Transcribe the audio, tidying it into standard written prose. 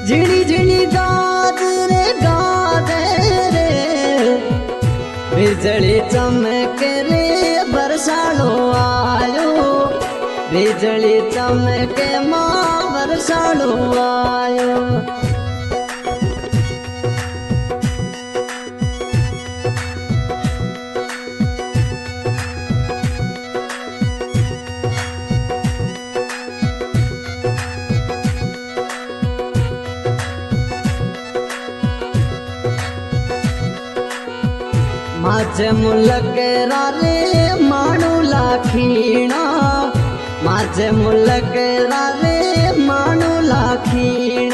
झिणी झिणी गाद रे बिजली चमके रे बरसालो आयो बिजली चमके मां बरसालो आयो। माझे मुलक रे माणू लाखीणा माझे मुलक रे माणू लाखीणा